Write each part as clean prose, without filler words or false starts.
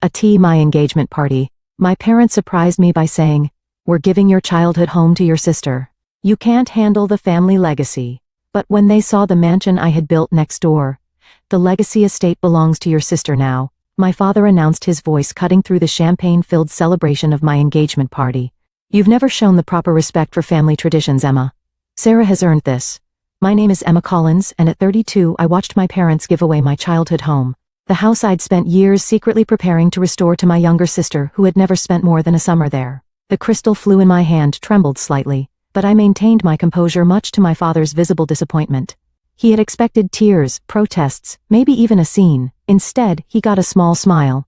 My engagement party. My parents surprised me by saying, "We're giving your childhood home to your sister. You can't handle the family legacy." But when they saw the mansion I had built next door, "The legacy estate belongs to your sister now," my father announced, his voice cutting through the champagne-filled celebration of my engagement party. "You've never shown the proper respect for family traditions, Emma. Sarah has earned this. My name is Emma Collins, and at 32 I watched my parents give away my childhood home. The house I'd spent years secretly preparing to restore to my younger sister who had never spent more than a summer there." The crystal flue in my hand trembled slightly, but I maintained my composure, much to my father's visible disappointment. He had expected tears, protests, maybe even a scene. Instead, he got a small smile.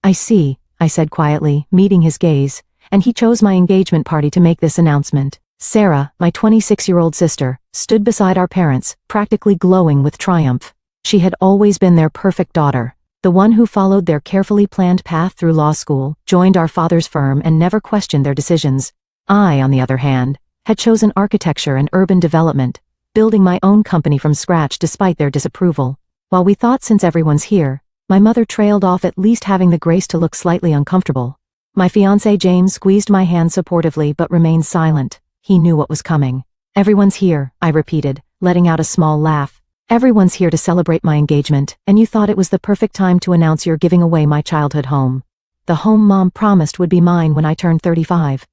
"I see," I said quietly, meeting his gaze, "and he chose my engagement party to make this announcement." Sarah, my 26-year-old sister, stood beside our parents, practically glowing with triumph. She had always been their perfect daughter, the one who followed their carefully planned path through law school, joined our father's firm, and never questioned their decisions. I, on the other hand, had chosen architecture and urban development, building my own company from scratch despite their disapproval. While we thought, since everyone's here, my mother trailed off, at least having the grace to look slightly uncomfortable. My fiancé James squeezed my hand supportively but remained silent. He knew what was coming. "Everyone's here," I repeated, letting out a small laugh. "Everyone's here to celebrate my engagement, and you thought it was the perfect time to announce you're giving away my childhood home. The home Mom promised would be mine when I turned 35.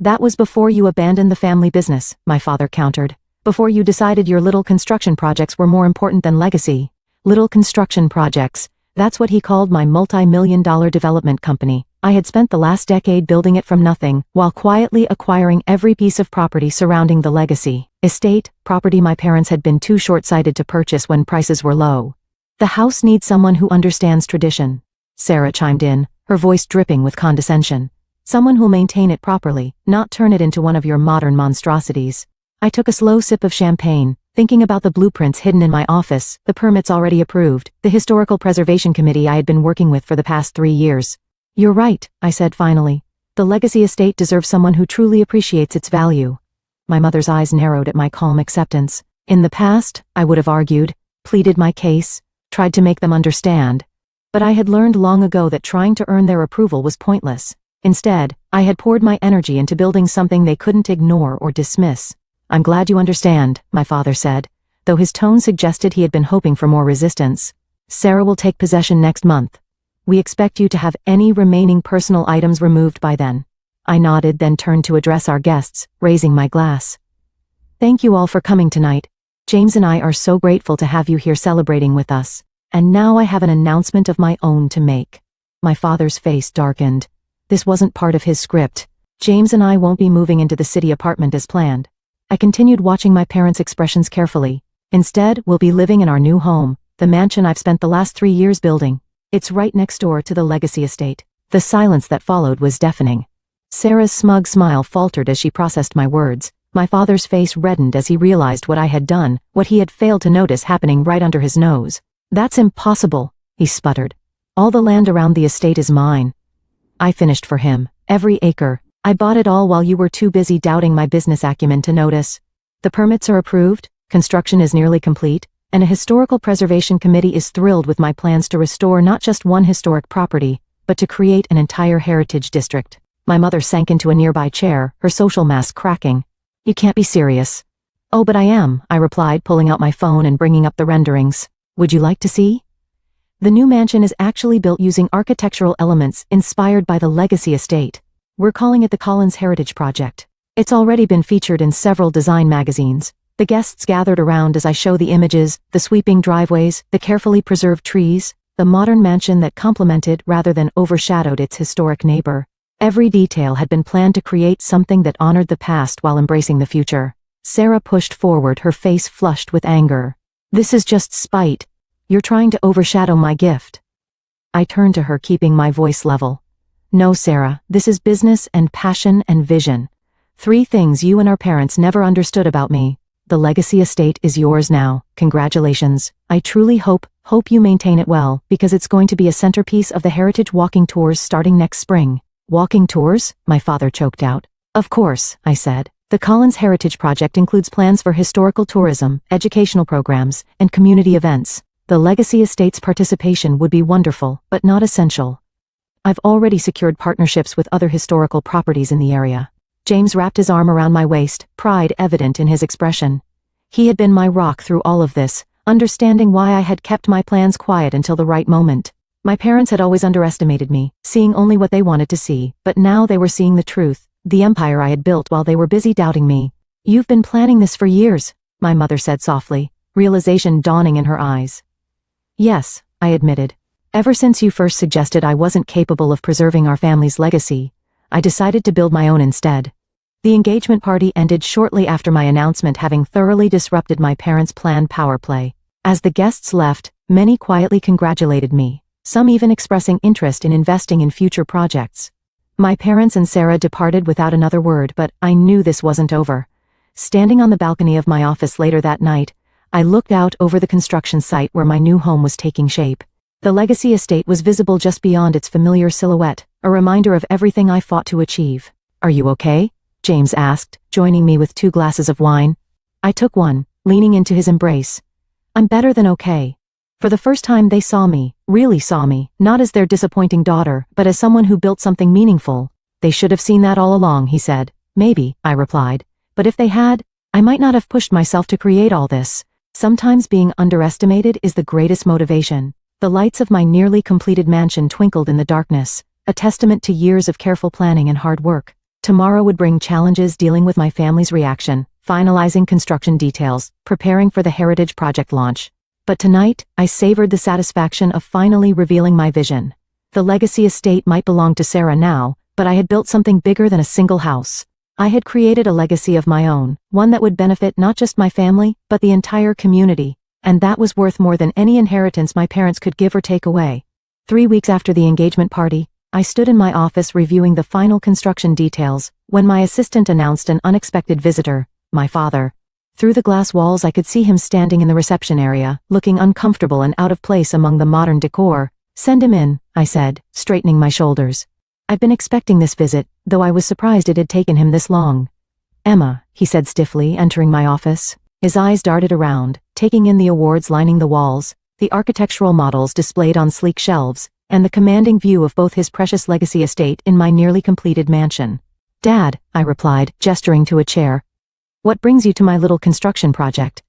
That was before you abandoned the family business," my father countered. "Before you decided your little construction projects were more important than legacy." Little construction projects. That's what he called my multi-million-dollar development company. I had spent the last decade building it from nothing, while quietly acquiring every piece of property surrounding the legacy estate, property my parents had been too short-sighted to purchase when prices were low. "The house needs someone who understands tradition," Sarah chimed in, her voice dripping with condescension. "Someone who'll maintain it properly, not turn it into one of your modern monstrosities." I took a slow sip of champagne, thinking about the blueprints hidden in my office, the permits already approved, the historical preservation committee I had been working with for the past 3 years. "You're right," I said finally. "The legacy estate deserves someone who truly appreciates its value." My mother's eyes narrowed at my calm acceptance. In the past, I would have argued, pleaded my case, tried to make them understand. But I had learned long ago that trying to earn their approval was pointless. Instead, I had poured my energy into building something they couldn't ignore or dismiss. "I'm glad you understand," my father said, though his tone suggested he had been hoping for more resistance. "Sarah will take possession next month. We expect you to have any remaining personal items removed by then." I nodded, then turned to address our guests, raising my glass. "Thank you all for coming tonight. James and I are so grateful to have you here celebrating with us. And now I have an announcement of my own to make." My father's face darkened. This wasn't part of his script. James and I won't be moving into the city apartment as planned. I continued watching my parents' expressions carefully. "Instead, we'll be living in our new home, the mansion I've spent the last 3 years building. It's right next door to the legacy estate." The silence that followed was deafening. Sarah's smug smile faltered as she processed my words. My father's face reddened as he realized what I had done, what he had failed to notice happening right under his nose. "That's impossible," he sputtered. "All the land around the estate is mine. I finished for him, every acre. I bought it all while you were too busy doubting my business acumen to notice. The permits are approved, construction is nearly complete, and a historical preservation committee is thrilled with my plans to restore not just one historic property, but to create an entire heritage district." My mother sank into a nearby chair, her social mask cracking. "You can't be serious." "Oh, but I am," I replied, pulling out my phone and bringing up the renderings. "Would you like to see?" The new mansion is actually built using architectural elements inspired by the legacy estate. We're calling it the Collins Heritage Project. It's already been featured in several design magazines. The guests gathered around as I show the images, the sweeping driveways, the carefully preserved trees, the modern mansion that complemented rather than overshadowed its historic neighbor. Every detail had been planned to create something that honored the past while embracing the future. Sarah pushed forward, her face flushed with anger. "This is just spite. You're trying to overshadow my gift." I turned to her, keeping my voice level. "No, Sarah, this is business and passion and vision. 3 things you and our parents never understood about me. The legacy estate is yours now. Congratulations. I truly hope you maintain it well, because it's going to be a centerpiece of the Heritage Walking Tours starting next spring." "Walking tours?" my father choked out. "Of course," I said. "The Collins Heritage Project includes plans for historical tourism, educational programs, and community events. The legacy estate's participation would be wonderful, but not essential." I've already secured partnerships with other historical properties in the area. James wrapped his arm around my waist, pride evident in his expression. He had been my rock through all of this, understanding why I had kept my plans quiet until the right moment. My parents had always underestimated me, seeing only what they wanted to see, but now they were seeing the truth, the empire I had built while they were busy doubting me. "You've been planning this for years," my mother said softly, realization dawning in her eyes. "Yes," I admitted. "Ever since you first suggested I wasn't capable of preserving our family's legacy, I decided to build my own instead." The engagement party ended shortly after my announcement, having thoroughly disrupted my parents' planned power play. As the guests left, many quietly congratulated me, some even expressing interest in investing in future projects. My parents and Sarah departed without another word, but I knew this wasn't over. Standing on the balcony of my office later that night, I looked out over the construction site where my new home was taking shape. The legacy estate was visible just beyond its familiar silhouette, a reminder of everything I fought to achieve. "Are you okay?" James asked, joining me with 2 glasses of wine. I took one, leaning into his embrace. "I'm better than okay." For the first time they saw me, really saw me, not as their disappointing daughter, but as someone who built something meaningful. "They should have seen that all along," he said. "Maybe," I replied. "But if they had, I might not have pushed myself to create all this." Sometimes being underestimated is the greatest motivation. The lights of my nearly completed mansion twinkled in the darkness, a testament to years of careful planning and hard work. Tomorrow would bring challenges dealing with my family's reaction, finalizing construction details, preparing for the Heritage Project launch. But tonight, I savored the satisfaction of finally revealing my vision. The legacy estate might belong to Sarah now, but I had built something bigger than a single house. I had created a legacy of my own, one that would benefit not just my family, but the entire community, and that was worth more than any inheritance my parents could give or take away. 3 weeks after the engagement party, I stood in my office reviewing the final construction details, when my assistant announced an unexpected visitor, my father. Through the glass walls I could see him standing in the reception area, looking uncomfortable and out of place among the modern decor. "Send him in," I said, straightening my shoulders. I've been expecting this visit, though I was surprised it had taken him this long. "Emma," he said stiffly, entering my office. His eyes darted around, taking in the awards lining the walls, the architectural models displayed on sleek shelves, and the commanding view of both his precious legacy estate in my nearly completed mansion. "Dad," I replied, gesturing to a chair. "What brings you to my little construction project?"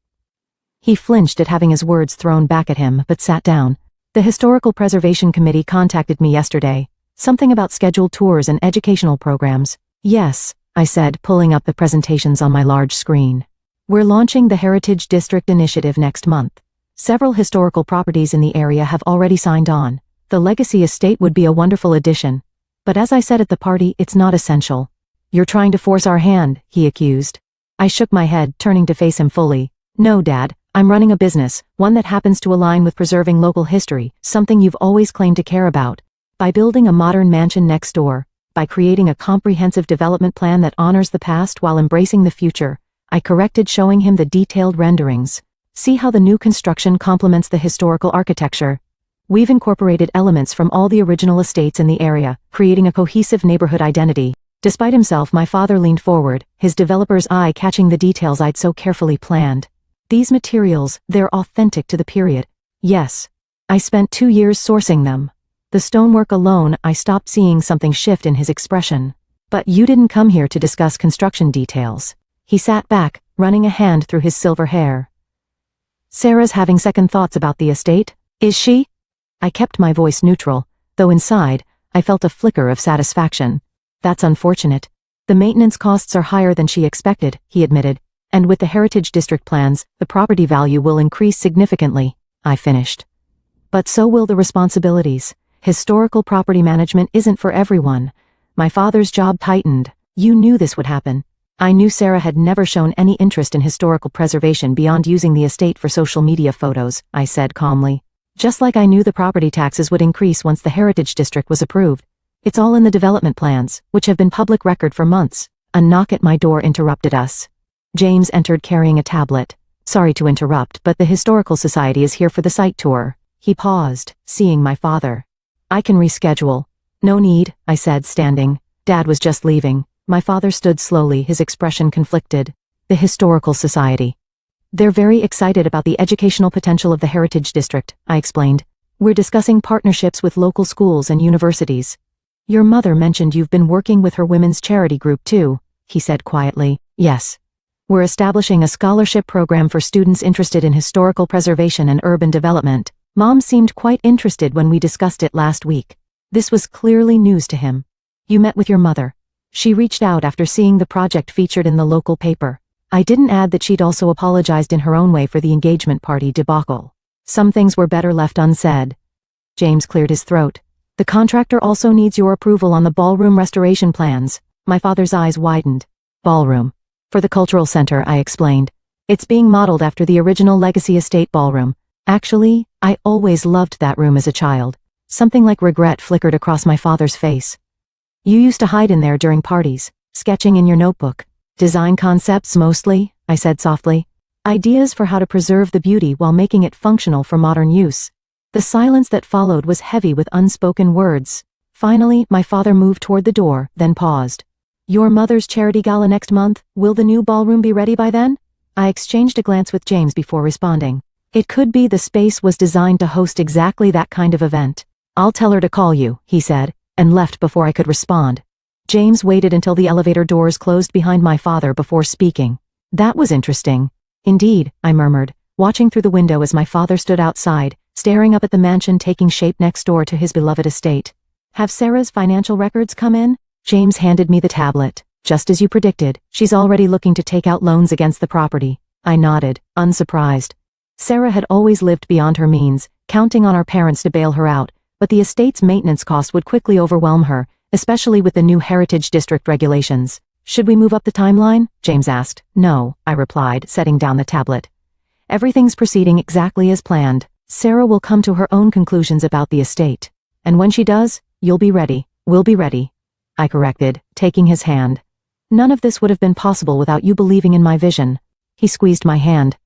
He flinched at having his words thrown back at him, but sat down. "The Historical Preservation Committee contacted me yesterday. Something about scheduled tours and educational programs." "Yes," I said, pulling up the presentations on my large screen. "We're launching the Heritage District Initiative next month. Several historical properties in the area have already signed on. The legacy estate would be a wonderful addition. But as I said at the party, it's not essential." "You're trying to force our hand," he accused. I shook my head, turning to face him fully. "No, Dad, I'm running a business, one that happens to align with preserving local history, something you've always claimed to care about. By building a modern mansion next door, by creating a comprehensive development plan that honors the past while embracing the future," I corrected, showing him the detailed renderings. "See how the new construction complements the historical architecture. We've incorporated elements from all the original estates in the area, creating a cohesive neighborhood identity." Despite himself, my father leaned forward, his developer's eye catching the details I'd so carefully planned. "These materials, they're authentic to the period." "Yes. I spent 2 years sourcing them." The stonework alone, I stopped seeing something shift in his expression. "But you didn't come here to discuss construction details." He sat back, running a hand through his silver hair. "Sarah's having second thoughts about the estate, is she?" I kept my voice neutral, though inside, I felt a flicker of satisfaction. "That's unfortunate. The maintenance costs are higher than she expected," he admitted, "and with the Heritage District plans, the property value will increase significantly," I finished. "But so will the responsibilities. Historical property management isn't for everyone." My father's jaw tightened. "You knew this would happen." I knew Sarah had never shown any interest in historical preservation beyond using the estate for social media photos, I said calmly. "Just like I knew the property taxes would increase once the Heritage District was approved. It's all in the development plans, which have been public record for months." A knock at my door interrupted us. James entered carrying a tablet. "Sorry to interrupt, but the Historical Society is here for the site tour." He paused, seeing my father. "I can reschedule." "No need," I said, standing. Dad was just leaving. My father stood slowly, his expression conflicted. "The Historical Society. They're very excited about the educational potential of the Heritage District," I explained. We're discussing partnerships with local schools and universities. Your mother mentioned you've been working with her women's charity group too, he said quietly. Yes. We're establishing a scholarship program for students interested in historical preservation and urban development. Mom seemed quite interested when we discussed it last week. This was clearly news to him. You met with your mother. She reached out after seeing the project featured in the local paper. I didn't add that she'd also apologized in her own way for the engagement party debacle. Some things were better left unsaid. James cleared his throat. The contractor also needs your approval on the ballroom restoration plans. My father's eyes widened. Ballroom. For the cultural center, I explained. It's being modeled after the original Legacy Estate ballroom. Actually, I always loved that room as a child. Something like regret flickered across my father's face. You used to hide in there during parties, sketching in your notebook. Design concepts mostly, I said softly. Ideas for how to preserve the beauty while making it functional for modern use. The silence that followed was heavy with unspoken words. Finally, my father moved toward the door, then paused. Your mother's charity gala next month, will the new ballroom be ready by then? I exchanged a glance with James before responding. It could be the space was designed to host exactly that kind of event. I'll tell her to call you, he said, and left before I could respond. James waited until the elevator doors closed behind my father before speaking. That was interesting. Indeed, I murmured, watching through the window as my father stood outside, staring up at the mansion taking shape next door to his beloved estate. Have Sarah's financial records come in? James handed me the tablet. Just as you predicted, she's already looking to take out loans against the property. I nodded, unsurprised. Sarah had always lived beyond her means, counting on our parents to bail her out, but the estate's maintenance costs would quickly overwhelm her, especially with the new Heritage District regulations. Should we move up the timeline? James asked. No, I replied, setting down the tablet. Everything's proceeding exactly as planned. Sarah will come to her own conclusions about the estate. And when she does, you'll be ready. We'll be ready. I corrected, taking his hand. None of this would have been possible without you believing in my vision. He squeezed my hand.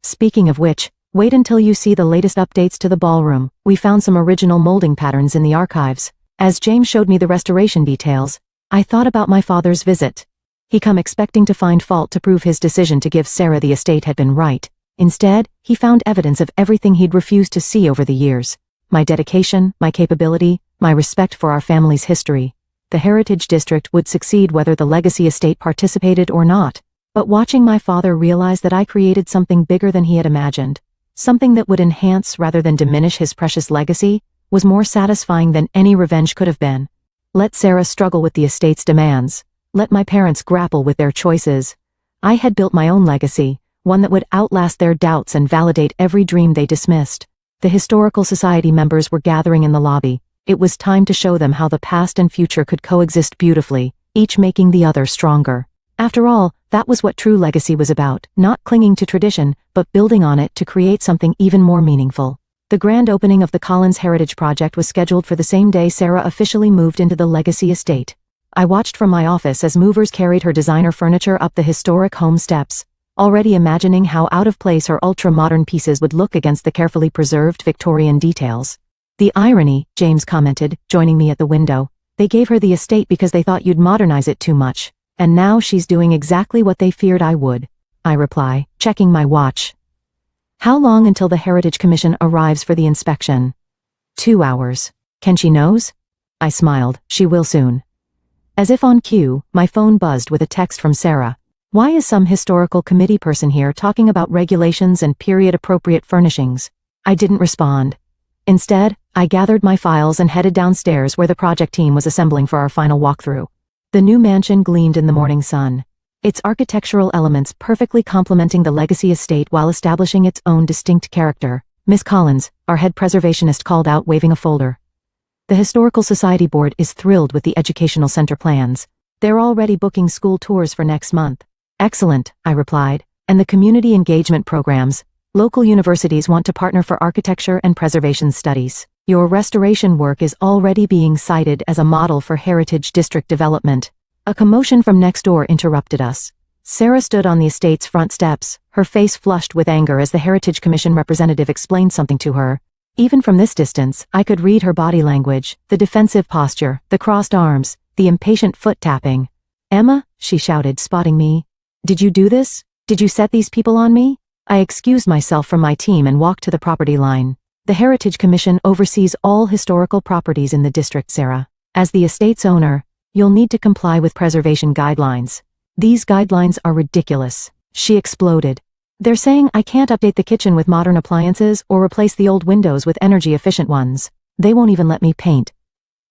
Speaking of which, wait until you see the latest updates to the ballroom. We found some original molding patterns in the archives. As James showed me the restoration details, I thought about my father's visit. He come expecting to find fault to prove his decision to give Sarah the estate had been right. Instead, he found evidence of everything he'd refused to see over the years. My dedication, my capability, my respect for our family's history. The Heritage District would succeed whether the Legacy Estate participated or not. But watching my father realize that I created something bigger than he had imagined, something that would enhance rather than diminish his precious legacy, was more satisfying than any revenge could have been. Let Sarah struggle with the estate's demands. Let my parents grapple with their choices. I had built my own legacy, one that would outlast their doubts and validate every dream they dismissed. The Historical Society members were gathering in the lobby. It was time to show them how the past and future could coexist beautifully, each making the other stronger. After all, that was what true legacy was about, not clinging to tradition, but building on it to create something even more meaningful. The grand opening of the Collins Heritage Project was scheduled for the same day Sarah officially moved into the Legacy Estate. I watched from my office as movers carried her designer furniture up the historic home steps, already imagining how out of place her ultra-modern pieces would look against the carefully preserved Victorian details. The irony, James commented, joining me at the window. They gave her the estate because they thought you'd modernize it too much. And now she's doing exactly what they feared I would. I reply, checking my watch. How long until the Heritage Commission arrives for the inspection? 2 hours. Can she knows? I smiled. She will soon. As if on cue, my phone buzzed with a text from Sarah. Why is some historical committee person here talking about regulations and period-appropriate furnishings? I didn't respond. Instead, I gathered my files and headed downstairs where the project team was assembling for our final walkthrough. The new mansion gleamed in the morning sun, its architectural elements perfectly complementing the Legacy Estate while establishing its own distinct character. Miss Collins, our head preservationist, called out, waving a folder. The Historical Society Board is thrilled with the educational center plans. They're already booking school tours for next month. Excellent, I replied. And the community engagement programs. Local universities want to partner for architecture and preservation studies. Your restoration work is already being cited as a model for Heritage District development. A commotion from next door interrupted us. Sarah stood on the estate's front steps, her face flushed with anger as the Heritage Commission representative explained something to her. Even from this distance, I could read her body language, the defensive posture, the crossed arms, the impatient foot tapping. Emma, she shouted, spotting me. Did you do this? Did you set these people on me? I excused myself from my team and walked to the property line. The Heritage Commission oversees all historical properties in the district, Sarah. As the estate's owner, you'll need to comply with preservation guidelines. These guidelines are ridiculous, she exploded. They're saying I can't update the kitchen with modern appliances or replace the old windows with energy-efficient ones. They won't even let me paint.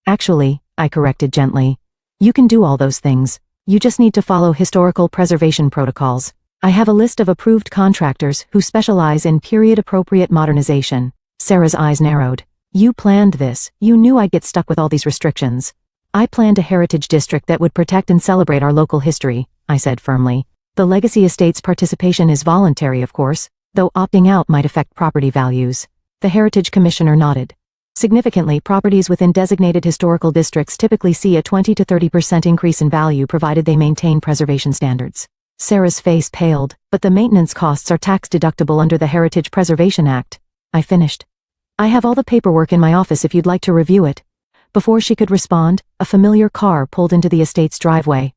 Actually, I corrected gently, you can do all those things. You just need to follow historical preservation protocols. I have a list of approved contractors who specialize in period-appropriate modernization. Sarah's eyes narrowed. You planned this. You knew I'd get stuck with all these restrictions. I planned a heritage district that would protect and celebrate our local history, I said firmly. The Legacy Estate's participation is voluntary, of course, though opting out might affect property values. The Heritage Commissioner nodded. Significantly, properties within designated historical districts typically see a 20 to 30% increase in value provided they maintain preservation standards. Sarah's face paled, but the maintenance costs are tax-deductible under the Heritage Preservation Act. I finished. I have all the paperwork in my office if you'd like to review it. Before she could respond, a familiar car pulled into the estate's driveway.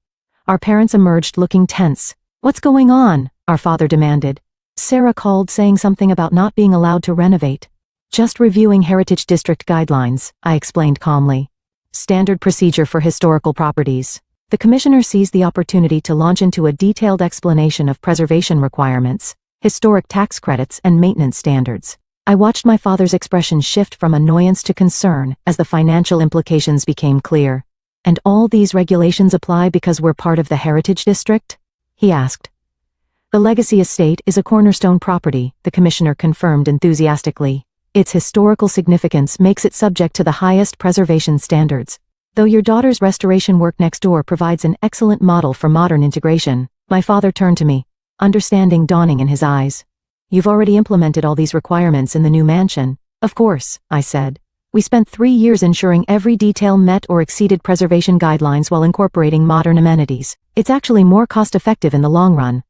Our parents emerged looking tense. What's going on? Our father demanded. Sarah called saying something about not being allowed to renovate. Just reviewing Heritage District guidelines, I explained calmly. Standard procedure for historical properties. The commissioner seized the opportunity to launch into a detailed explanation of preservation requirements, historic tax credits, and maintenance standards. I watched my father's expression shift from annoyance to concern as the financial implications became clear. And all these regulations apply because we're part of the Heritage District? He asked. The Legacy Estate is a cornerstone property, the commissioner confirmed enthusiastically. Its historical significance makes it subject to the highest preservation standards. Though your daughter's restoration work next door provides an excellent model for modern integration, my father turned to me, understanding dawning in his eyes. You've already implemented all these requirements in the new mansion. Of course, I said. We spent 3 years ensuring every detail met or exceeded preservation guidelines while incorporating modern amenities. It's actually more cost-effective in the long run.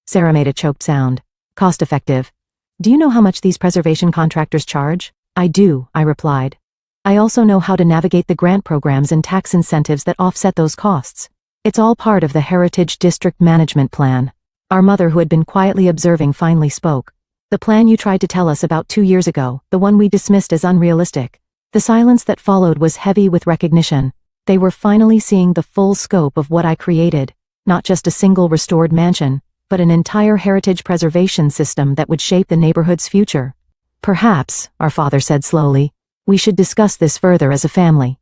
Sarah made a choked sound. Cost-effective. Do you know how much these preservation contractors charge? I do, I replied. I also know how to navigate the grant programs and tax incentives that offset those costs. It's all part of the Heritage District Management Plan. Our mother, who had been quietly observing, finally spoke. The plan you tried to tell us about 2 years ago, the one we dismissed as unrealistic. The silence that followed was heavy with recognition. They were finally seeing the full scope of what I created, not just a single restored mansion, but an entire heritage preservation system that would shape the neighborhood's future. Perhaps, our father said slowly, we should discuss this further as a family.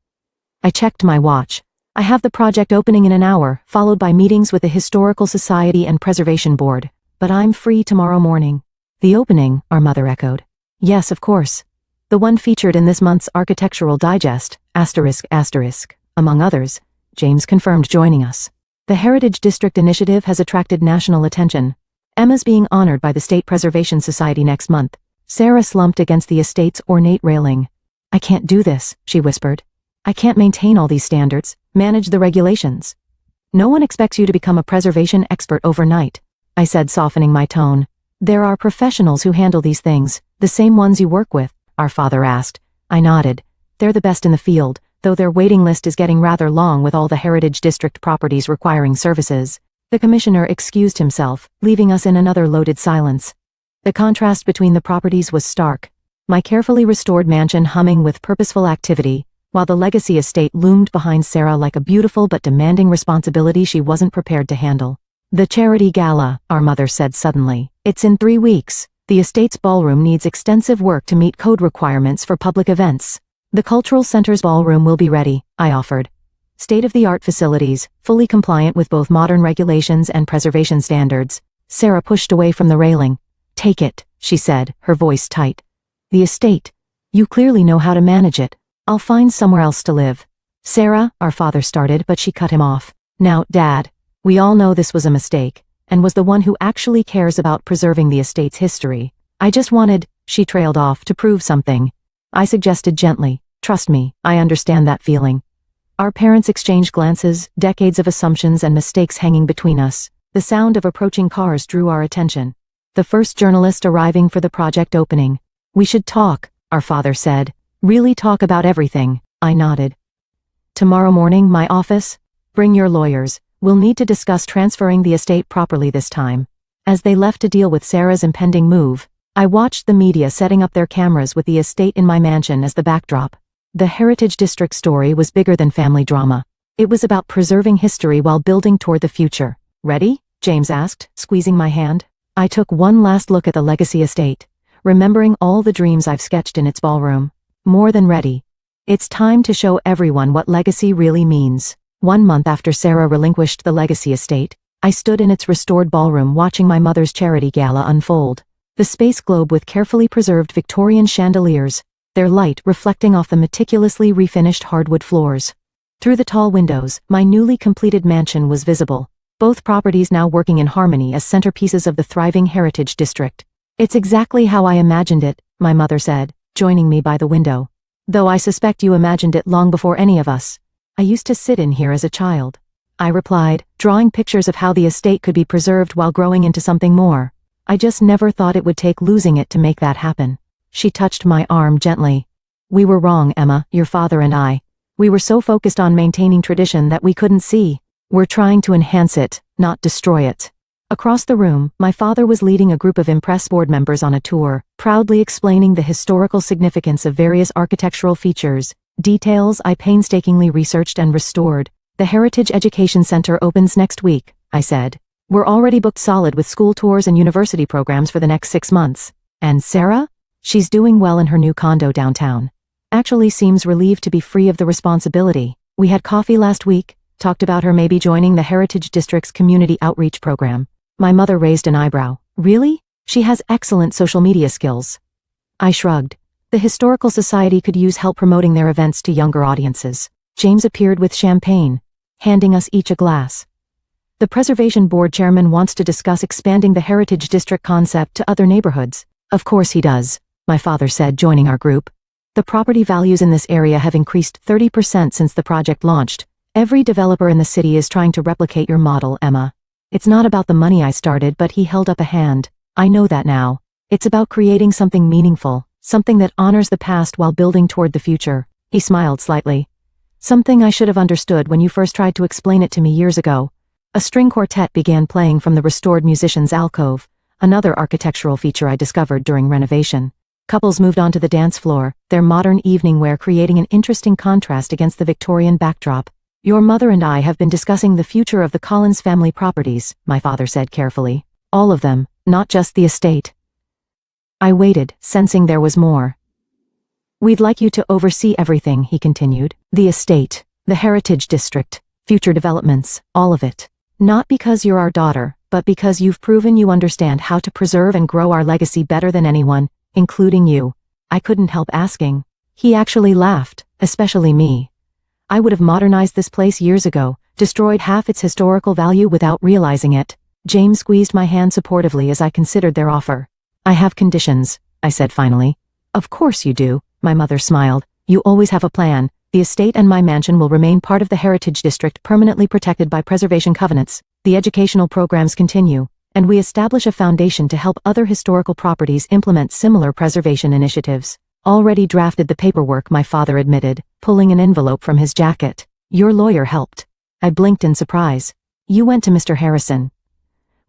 I checked my watch. I have the project opening in an hour, followed by meetings with the Historical Society and Preservation Board, but I'm free tomorrow morning. The opening, our mother echoed. Yes, of course. The one featured in this month's Architectural Digest, ***, among others. James confirmed joining us. The Heritage District Initiative has attracted national attention. Emma's being honored by the State Preservation Society next month. Sarah slumped against the estate's ornate railing. I can't do this, she whispered. I can't maintain all these standards, manage the regulations. No one expects you to become a preservation expert overnight, I said, softening my tone. There are professionals who handle these things, the same ones you work with, our father asked. I nodded. They're the best in the field, though their waiting list is getting rather long with all the Heritage District properties requiring services. The commissioner excused himself, leaving us in another loaded silence. The contrast between the properties was stark. My carefully restored mansion humming with purposeful activity, while the Legacy Estate loomed behind Sarah like a beautiful but demanding responsibility she wasn't prepared to handle. The charity gala, our mother said suddenly. It's in 3 weeks. The estate's ballroom needs extensive work to meet code requirements for public events. The Cultural Center's ballroom will be ready, I offered. State-of-the-art facilities, fully compliant with both modern regulations and preservation standards. Sarah pushed away from the railing. Take it, she said, her voice tight. The estate. You clearly know how to manage it. I'll find somewhere else to live. Sarah, our father started, but she cut him off. Now, Dad, we all know this was a mistake, and was the one who actually cares about preserving the estate's history. I just wanted, she trailed off, to prove something. I suggested gently, trust me, I understand that feeling. Our parents exchanged glances, decades of assumptions and mistakes hanging between us. The sound of approaching cars drew our attention. The first journalist arriving for the project opening. We should talk, our father said. Really talk about everything, I nodded. Tomorrow morning, my office? Bring your lawyers. We'll need to discuss transferring the estate properly this time. As they left to deal with Sarah's impending move, I watched the media setting up their cameras with the estate in my mansion as the backdrop. The Heritage District story was bigger than family drama. It was about preserving history while building toward the future. Ready? James asked, squeezing my hand. I took one last look at the Legacy estate, remembering all the dreams I've sketched in its ballroom. More than ready. It's time to show everyone what legacy really means. 1 month after Sarah relinquished the Legacy estate, I stood in its restored ballroom watching my mother's charity gala unfold. The space glowed with carefully preserved Victorian chandeliers, their light reflecting off the meticulously refinished hardwood floors. Through the tall windows, my newly completed mansion was visible, both properties now working in harmony as centerpieces of the thriving Heritage District. It's exactly how I imagined it, my mother said, joining me by the window. Though I suspect you imagined it long before any of us. I used to sit in here as a child, I replied, drawing pictures of how the estate could be preserved while growing into something more. I just never thought it would take losing it to make that happen. She touched my arm gently. We were wrong, Emma, your father and I. We were so focused on maintaining tradition that we couldn't see. We're trying to enhance it, not destroy it. Across the room, my father was leading a group of impressed board members on a tour, proudly explaining the historical significance of various architectural features, details I painstakingly researched and restored. The Heritage Education Center opens next week, I said. We're already booked solid with school tours and university programs for the next 6 months. And Sarah? She's doing well in her new condo downtown. Actually seems relieved to be free of the responsibility. We had coffee last week, talked about her maybe joining the Heritage District's community outreach program. My mother raised an eyebrow. Really? She has excellent social media skills. I shrugged. The Historical Society could use help promoting their events to younger audiences. James appeared with champagne, handing us each a glass. The Preservation Board chairman wants to discuss expanding the Heritage District concept to other neighborhoods. Of course he does, my father said, joining our group. The property values in this area have increased 30% since the project launched. Every developer in the city is trying to replicate your model, Emma. It's not about the money I started, but he held up a hand. I know that now. It's about creating something meaningful, something that honors the past while building toward the future. He smiled slightly. Something I should have understood when you first tried to explain it to me years ago. A string quartet began playing from the restored musician's alcove, another architectural feature I discovered during renovation. Couples moved onto the dance floor, their modern evening wear creating an interesting contrast against the Victorian backdrop. Your mother and I have been discussing the future of the Collins family properties, my father said carefully. All of them, not just the estate. I waited, sensing there was more. We'd like you to oversee everything, he continued. The estate, the Heritage District, future developments, all of it. Not because you're our daughter, but because you've proven you understand how to preserve and grow our legacy better than anyone, including you. I couldn't help asking. He actually laughed, especially me. I would have modernized this place years ago, destroyed half its historical value without realizing it. James squeezed my hand supportively as I considered their offer. I have conditions, I said finally. Of course you do, my mother smiled. You always have a plan. The estate and my mansion will remain part of the Heritage District, permanently protected by preservation covenants. The educational programs continue, and we establish a foundation to help other historical properties implement similar preservation initiatives. Already drafted the paperwork, my father admitted, pulling an envelope from his jacket. Your lawyer helped. I blinked in surprise. You went to Mr. Harrison.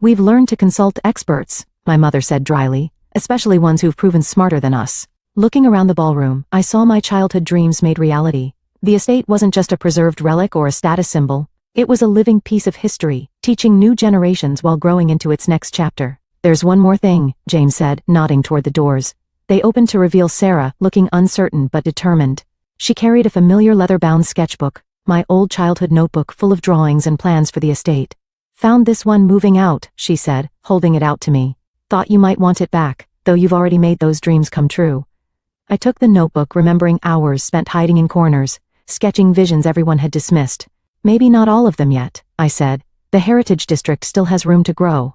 We've learned to consult experts, my mother said dryly, especially ones who've proven smarter than us. Looking around the ballroom, I saw my childhood dreams made reality. The estate wasn't just a preserved relic or a status symbol. It was a living piece of history, teaching new generations while growing into its next chapter. There's one more thing, James said, nodding toward the doors. They opened to reveal Sarah, looking uncertain but determined. She carried a familiar leather-bound sketchbook, my old childhood notebook full of drawings and plans for the estate. Found this one moving out, she said, holding it out to me. Thought you might want it back, though you've already made those dreams come true. I took the notebook, remembering hours spent hiding in corners, sketching visions everyone had dismissed. Maybe not all of them yet, I said. The Heritage District still has room to grow.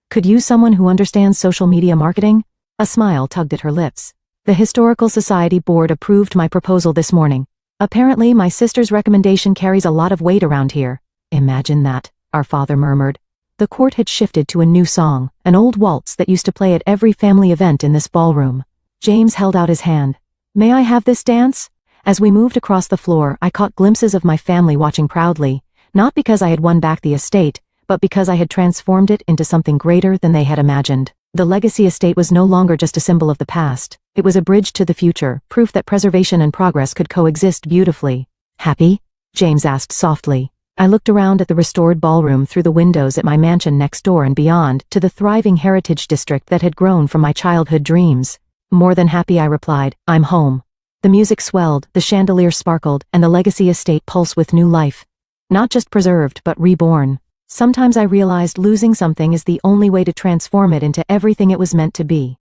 Could use someone who understands social media marketing? A smile tugged at her lips. The Historical Society board approved my proposal this morning. Apparently my sister's recommendation carries a lot of weight around here. Imagine that, our father murmured. The court had shifted to a new song, an old waltz that used to play at every family event in this ballroom. James held out his hand. May I have this dance? As we moved across the floor, I caught glimpses of my family watching proudly, not because I had won back the estate, but because I had transformed it into something greater than they had imagined. The legacy estate was no longer just a symbol of the past, it was a bridge to the future, proof that preservation and progress could coexist beautifully. Happy? James asked softly. I looked around at the restored ballroom through the windows at my mansion next door and beyond, to the thriving heritage district that had grown from my childhood dreams. More than happy, I replied, I'm home. The music swelled, the chandelier sparkled, and the legacy estate pulsed with new life. Not just preserved, but reborn. Sometimes I realized losing something is the only way to transform it into everything it was meant to be.